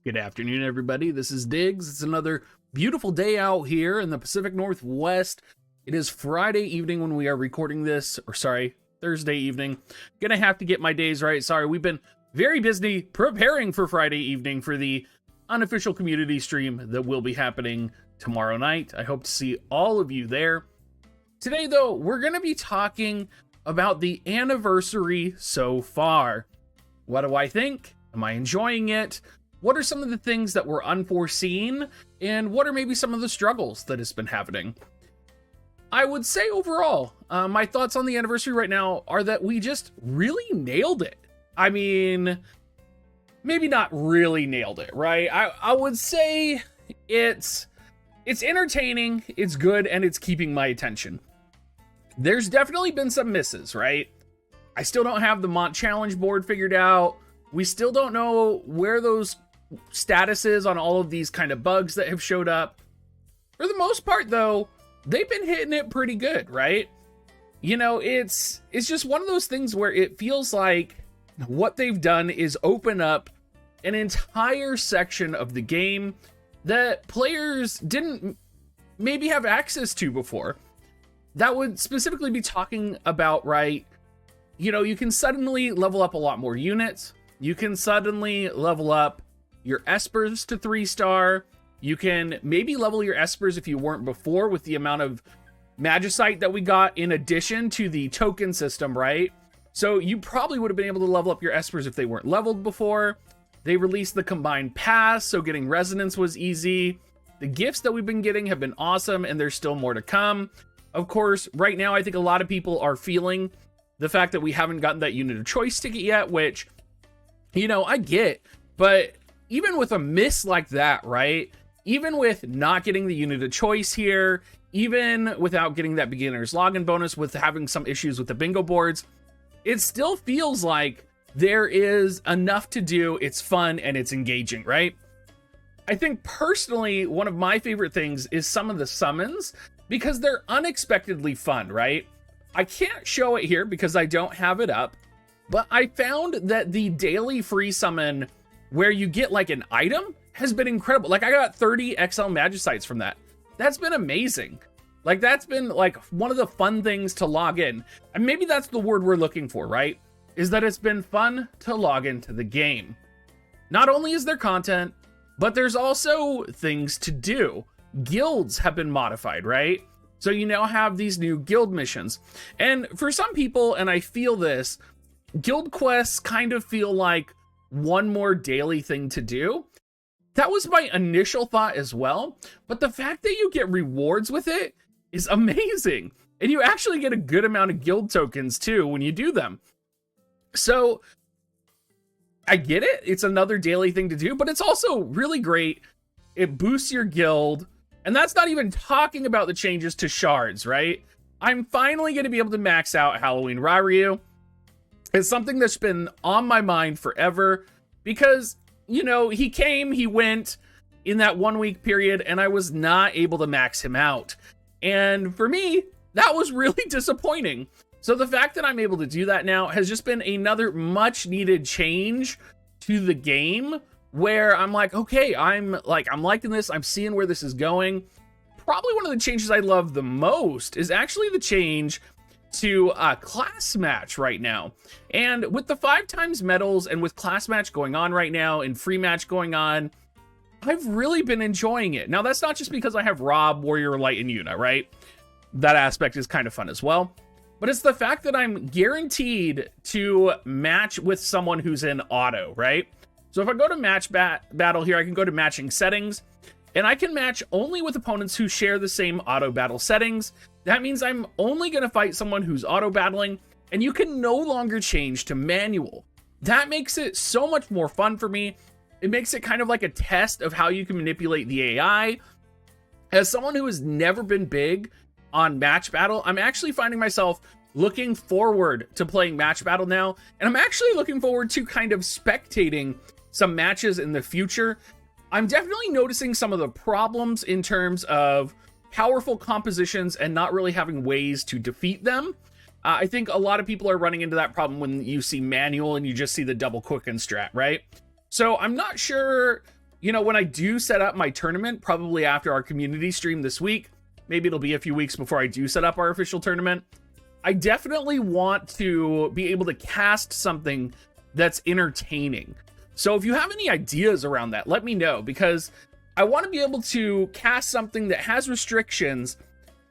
Good afternoon, everybody. This is Diggs. It's another beautiful day out here in the Pacific Northwest. It is Friday evening when we are recording this, Thursday evening. Gonna have to get my days right. Sorry, we've been very busy preparing for Friday evening for the unofficial community stream that will be happening tomorrow night. I hope to see all of you there. Today, though, we're gonna be talking about the anniversary so far. What do I think? Am I enjoying it? What are some of the things that were unforeseen? And what are maybe some of the struggles that it's been happening? I would say overall, my thoughts on the anniversary right now are that we just really nailed it. I mean, maybe not really nailed it, right? I would say it's entertaining, it's good, and it's keeping my attention. There's definitely been some misses, right? I still don't have the Mont Challenge board figured out. We still don't know where those statuses on all of these kind of bugs that have showed up. For the most part, though, they've been hitting it pretty good, right? You know, it's just one of those things where it feels like what they've done is open up an entire section of the game that players didn't maybe have access to before. That would specifically be talking about, right, you know, you can suddenly level up a lot more units. You can suddenly level up your espers to 3-star. You can maybe level your espers if you weren't before with the amount of magicite that we got in addition to the token system, right? So you probably would have been able to level up your espers if they weren't leveled before. They released the combined pass, so getting resonance was easy. The gifts that we've been getting have been awesome, and there's still more to come. Of course, right now I think a lot of people are feeling the fact that we haven't gotten that unit of choice ticket yet, which, you know, I get, but even with a miss like that, right? Even with not getting the unit of choice here, even without getting that beginner's login bonus, with having some issues with the bingo boards, it still feels like there is enough to do. It's fun and it's engaging, right? I think personally, one of my favorite things is some of the summons because they're unexpectedly fun, right? I can't show it here because I don't have it up, but I found that the daily free summon where you get like an item has been incredible. Like I got 30 XL Magicites from that. That's been amazing. Like that's been like one of the fun things to log in. And maybe that's the word we're looking for, right? Is that it's been fun to log into the game. Not only is there content, but there's also things to do. Guilds have been modified, right? So you now have these new guild missions. And for some people, and I feel this, guild quests kind of feel like one more daily thing to do. That was my initial thought as well. But the fact that you get rewards with it is amazing. And you actually get a good amount of guild tokens too when you do them. So I get it. It's another daily thing to do, but it's also really great. It boosts your guild. And that's not even talking about the changes to shards, right? I'm finally going to be able to max out Halloween Raryu. It's something that's been on my mind forever because, you know, he came, he went in that 1 week period, and I was not able to max him out. And for me, that was really disappointing. So the fact that I'm able to do that now has just been another much needed change to the game where I'm like, okay, I'm liking this. I'm seeing where this is going. Probably one of the changes I love the most is actually the change to class match right now. And with the 5x medals and with class match going on right now and free match going on, I've really been enjoying it. Now that's not just because I have Rob, Warrior, Light, and Yuna, right? That aspect is kind of fun as well. But it's the fact that I'm guaranteed to match with someone who's in auto, right? So if I go to match battle here, I can go to matching settings, and I can match only with opponents who share the same auto battle settings. That means I'm only going to fight someone who's auto battling, and you can no longer change to manual. That makes it so much more fun for me. It makes it kind of like a test of how you can manipulate the AI. As someone who has never been big on match battle, I'm actually finding myself looking forward to playing match battle now, and I'm actually looking forward to kind of spectating some matches in the future. I'm definitely noticing some of the problems in terms of powerful compositions and not really having ways to defeat them. I think a lot of people are running into that problem when you see manual and you just see the double quicken strat, right? So I'm not sure, you know, when I do set up my tournament, probably after our community stream this week, maybe it'll be a few weeks before I do set up our official tournament, I definitely want to be able to cast something that's entertaining. So if you have any ideas around that, let me know, because I want to be able to cast something that has restrictions,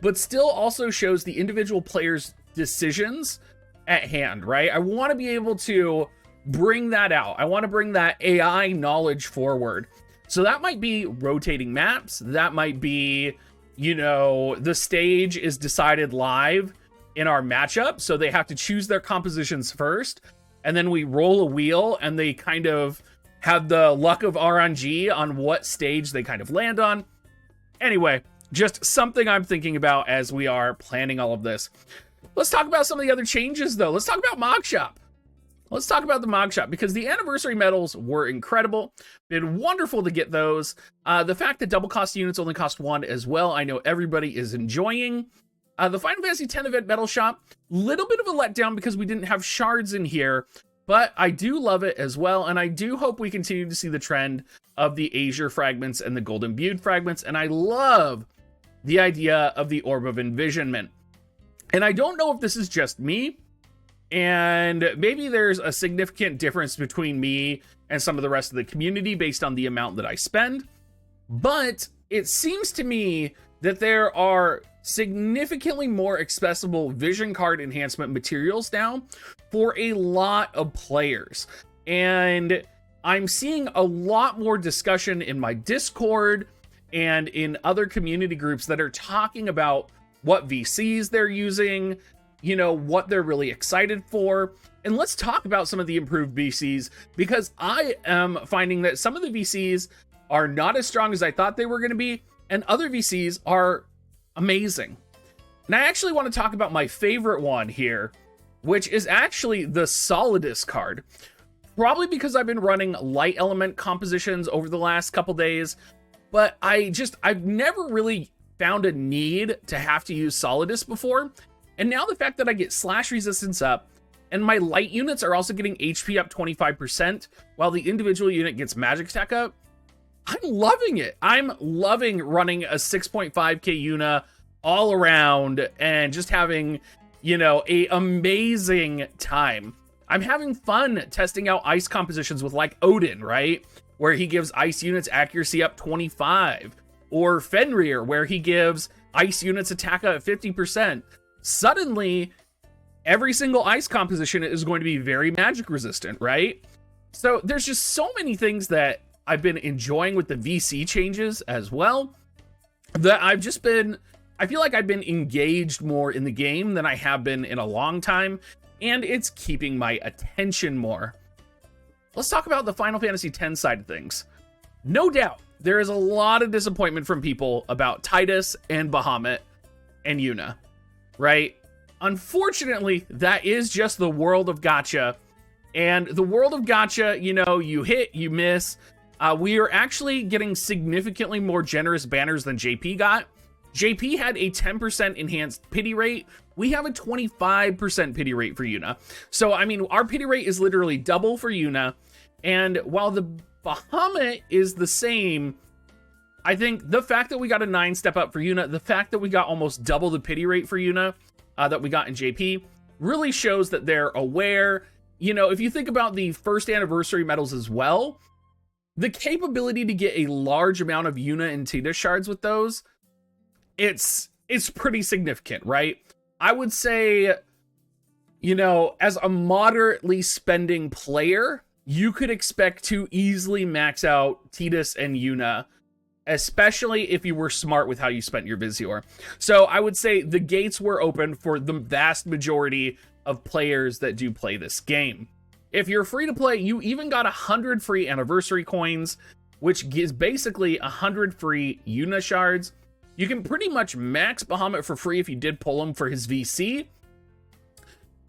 but still also shows the individual player's decisions at hand, right? I want to be able to bring that out. I want to bring that AI knowledge forward. So that might be rotating maps. That might be, you know, the stage is decided live in our matchup, so they have to choose their compositions first, and then we roll a wheel and they kind of have the luck of RNG on what stage they kind of land on. Anyway, just something I'm thinking about as we are planning all of this. Let's talk about some of the other changes, though. Let's talk about Mog Shop. Let's talk about the Mog Shop, because the anniversary medals were incredible. Been wonderful to get those. The fact that double cost units only cost 1 as well, I know everybody is enjoying. The Final Fantasy X event medal shop, little bit of a letdown because we didn't have shards in here, but I do love it as well, and I do hope we continue to see the trend of the Azure fragments and the Golden Butte fragments, and I love the idea of the Orb of Envisionment. And I don't know if this is just me, and maybe there's a significant difference between me and some of the rest of the community based on the amount that I spend, but it seems to me that there are significantly more accessible vision card enhancement materials now for a lot of players. And I'm seeing a lot more discussion in my Discord and in other community groups that are talking about what VCs they're using, you know, what they're really excited for. And let's talk about some of the improved VCs, because I am finding that some of the VCs are not as strong as I thought they were going to be, and other VCs are amazing. And I actually want to talk about my favorite one here, which is actually the Solidus card. Probably because I've been running light element compositions over the last couple days, but I've never really found a need to have to use Solidus before. And now the fact that I get slash resistance up, and my light units are also getting HP up 25%, while the individual unit gets magic attack up, I'm loving it. I'm loving running a 6.5k Una all around and just having, you know, a amazing time. I'm having fun testing out ice compositions with like Odin, right? Where he gives ice units accuracy up 25. Or Fenrir, where he gives ice units attack up 50%. Suddenly, every single ice composition is going to be very magic resistant, right? So there's just so many things that I've been enjoying with the VC changes as well, that I feel like I've been engaged more in the game than I have been in a long time, and it's keeping my attention more. Let's talk about the Final Fantasy X side of things. No doubt, there is a lot of disappointment from people about Tidus and Bahamut and Yuna, right? Unfortunately, that is just the world of gacha, and the world of gacha, you know, you hit, you miss. We are actually getting significantly more generous banners than JP got. JP had a 10% enhanced pity rate. We have a 25% pity rate for Yuna. So, I mean, our pity rate is literally double for Yuna. And while the Bahamut is the same, I think the fact that we got a 9 step up for Yuna, the fact that we got almost double the pity rate for Yuna that we got in JP, really shows that they're aware. You know, if you think about the first anniversary medals as well, the capability to get a large amount of Yuna and Tidus shards with those, it's pretty significant, right? I would say, you know, as a moderately spending player, you could expect to easily max out Tidus and Yuna, especially if you were smart with how you spent your Visior. So I would say the gates were open for the vast majority of players that do play this game. If you're free to play, you even got 100 free anniversary coins, which gives basically 100 free Yuna shards. You can pretty much max Bahamut for free if you did pull him for his VC.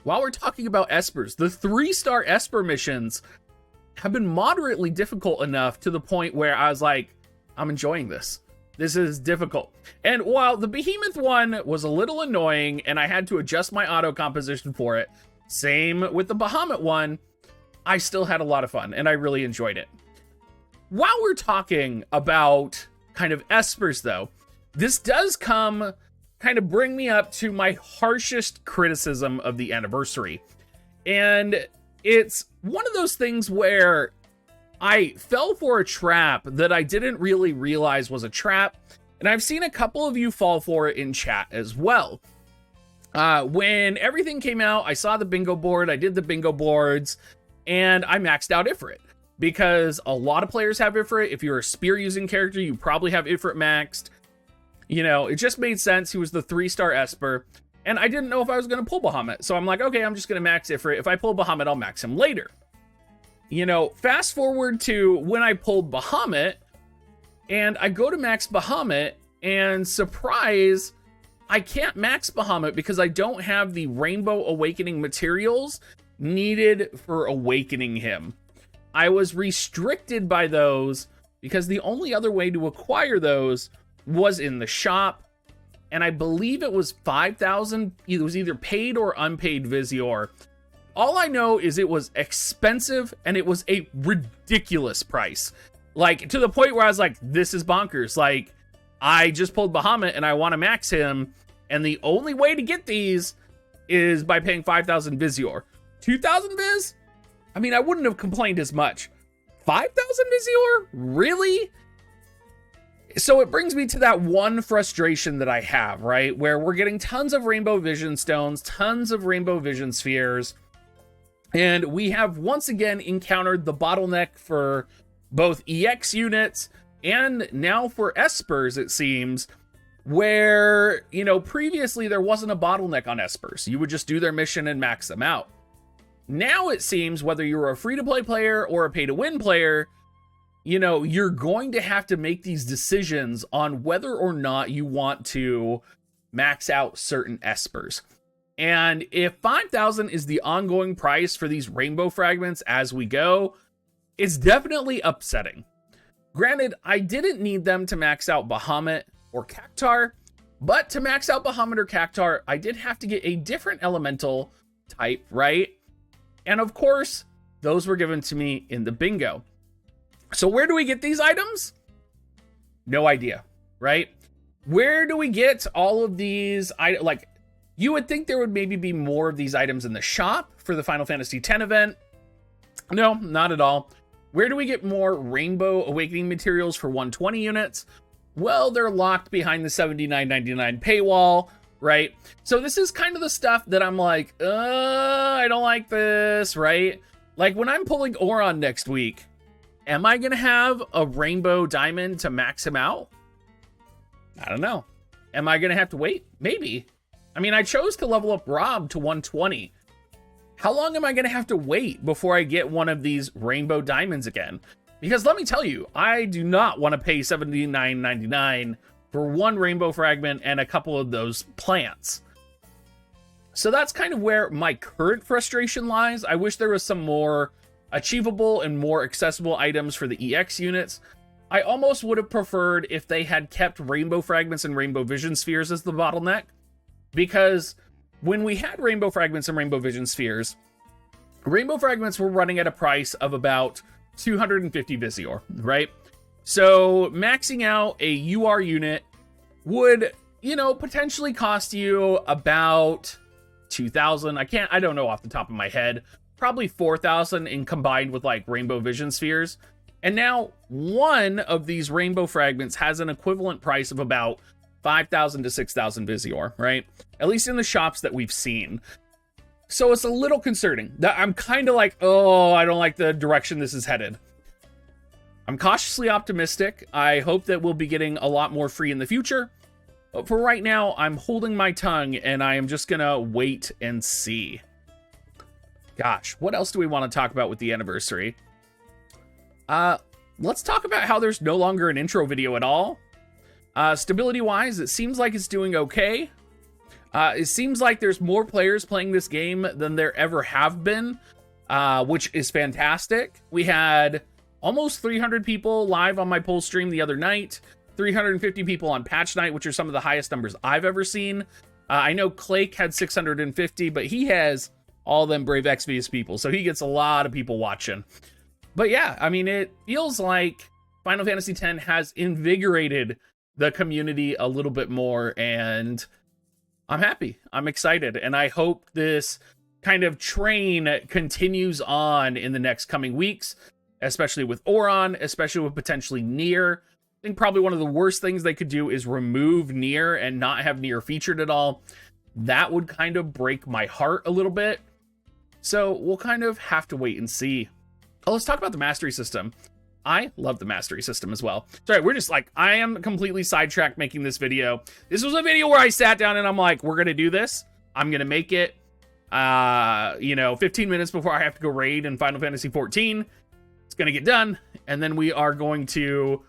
While we're talking about Espers, the 3-star Esper missions have been moderately difficult enough to the point where I was like, I'm enjoying this. This is difficult. And while the Behemoth one was a little annoying and I had to adjust my auto composition for it, same with the Bahamut one, I still had a lot of fun and I really enjoyed it. while we're talking about kind of espers, though, this does kind of bring me up to my harshest criticism of the anniversary. And it's one of those things where I fell for a trap that I didn't really realize was a trap. And I've seen a couple of you fall for it in chat as well. When everything came out, I saw the bingo board, I did the bingo boards, and I maxed out Ifrit. Because a lot of players have Ifrit. If you're a spear using character, you probably have Ifrit maxed. You know, it just made sense. He was the 3-star Esper. And I didn't know if I was going to pull Bahamut. So I'm like, okay, I'm just going to max Ifrit. If I pull Bahamut, I'll max him later. You know, fast forward to when I pulled Bahamut, and I go to max Bahamut, and surprise, I can't max Bahamut because I don't have the Rainbow Awakening materials needed for awakening him. I was restricted by those because the only other way to acquire those was in the shop. And I believe it was 5,000. It was either paid or unpaid Visior. All I know is it was expensive and it was a ridiculous price. Like, to the point where I was like, this is bonkers. Like, I just pulled Bahamut and I want to max him. And the only way to get these is by paying 5,000 Visior. 2,000 Viz? I mean, I wouldn't have complained as much. 5,000 Visior? Really? So it brings me to that one frustration that I have, right? Where we're getting tons of Rainbow Vision Stones, tons of Rainbow Vision Spheres. And we have once again encountered the bottleneck for both EX units and now for Espers, it seems, where, you know, previously there wasn't a bottleneck on Espers. You would just do their mission and max them out. Now it seems whether you're a free-to-play player or a pay-to-win player, you know, you're going to have to make these decisions on whether or not you want to max out certain Espers. And if 5,000 is the ongoing price for these rainbow fragments as we go, it's definitely upsetting. Granted, I didn't need them to max out Bahamut or Cactar, but to max out Bahamut or Cactar, I did have to get a different elemental type, right? And of course, those were given to me in the bingo. So where do we get these items? No idea, right? Where do we get all of these items? Like, you would think there would maybe be more of these items in the shop for the Final Fantasy X event. No, not at all. Where do we get more Rainbow Awakening materials for 120 units? Well, they're locked behind the $79.99 paywall, right? So this is kind of the stuff that I'm like, I don't like this, right? Like, when I'm pulling Oron next week, am I going to have a Rainbow Diamond to max him out? I don't know. Am I going to have to wait? Maybe. I mean, I chose to level up Rob to 120. How long am I going to have to wait before I get one of these Rainbow Diamonds again? Because let me tell you, I do not want to pay $79.99 for one Rainbow Fragment and a couple of those plants. So that's kind of where my current frustration lies. I wish there was some more achievable and more accessible items for the EX units. I almost would have preferred if they had kept Rainbow Fragments and Rainbow Vision Spheres as the bottleneck. Because when we had Rainbow Fragments and Rainbow Vision Spheres, Rainbow Fragments were running at a price of about 250 Visior, right? So maxing out a UR unit would, you know, potentially cost you about 2,000. I don't know off the top of my head. Probably 4,000 in combined with like Rainbow Vision Spheres. And now one of these Rainbow Fragments has an equivalent price of about 5,000 to 6,000 Visior, right? At least in the shops that we've seen. So it's a little concerning. I'm kind of like, oh, I don't like the direction this is headed. I'm cautiously optimistic. I hope that we'll be getting a lot more free in the future. But for right now, I'm holding my tongue and I am just gonna wait and see. Gosh, what else do we want to talk about with the anniversary? Let's talk about how there's no longer an intro video at all. Stability-wise, it seems like it's doing okay. It seems like there's more players playing this game than there ever have been, which is fantastic. We had almost 300 people live on my poll stream the other night, 350 people on patch night, which are some of the highest numbers I've ever seen. I know Clake had 650, but he has all them Brave Exvius people, so he gets a lot of people watching. But yeah, I mean, it feels like Final Fantasy X has invigorated the community a little bit more, and I'm happy. I'm excited, and I hope this kind of train continues on in the next coming weeks, especially with Auron, especially with potentially Nier. I think probably one of the worst things they could do is remove Nier and not have Nier featured at all. That would kind of break my heart a little bit. So we'll kind of have to wait and see. Oh, let's talk about the mastery system. I love the mastery system as well. Sorry, we're just like, I am completely sidetracked making this video. This was a video where I sat down and I'm like, we're going to do this. I'm going to make it, 15 minutes before I have to go raid in Final Fantasy 14. It's going to get done. And then we are going to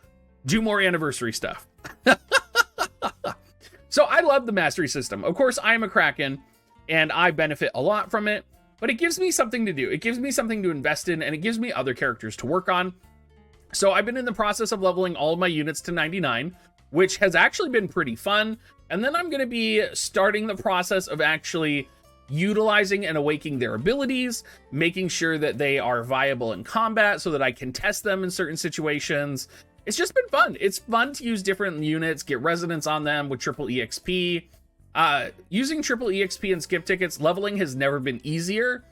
do more anniversary stuff. So I love the mastery system. Of course, I am a Kraken and I benefit a lot from it, but it gives me something to do. It gives me something to invest in, and it gives me other characters to work on. So I've been in the process of leveling all of my units to 99, which has actually been pretty fun. And then I'm going to be starting the process of actually utilizing and awakening their abilities, making sure that they are viable in combat so that I can test them in certain situations. It's just been fun. It's fun to use different units, get resonance on them with triple EXP. Using triple EXP and skip tickets, leveling has never been easier.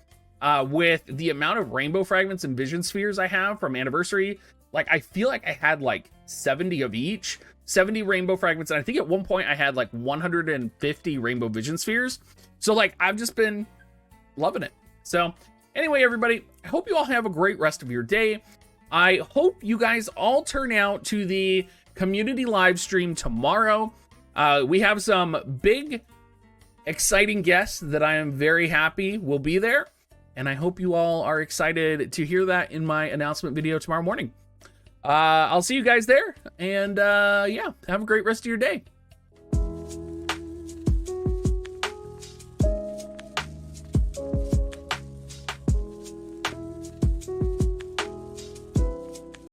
With the amount of rainbow fragments and vision spheres I have from Anniversary, like I feel like I had like 70 of each, 70 rainbow fragments, and I think at one point I had like 150 rainbow vision spheres. So like I've just been loving it. So anyway, everybody, I hope you all have a great rest of your day. I hope you guys all turn out to the community live stream tomorrow. We have some big, exciting guests that I am very happy will be there. And I hope you all are excited to hear that in my announcement video tomorrow morning. I'll see you guys there. And yeah, have a great rest of your day.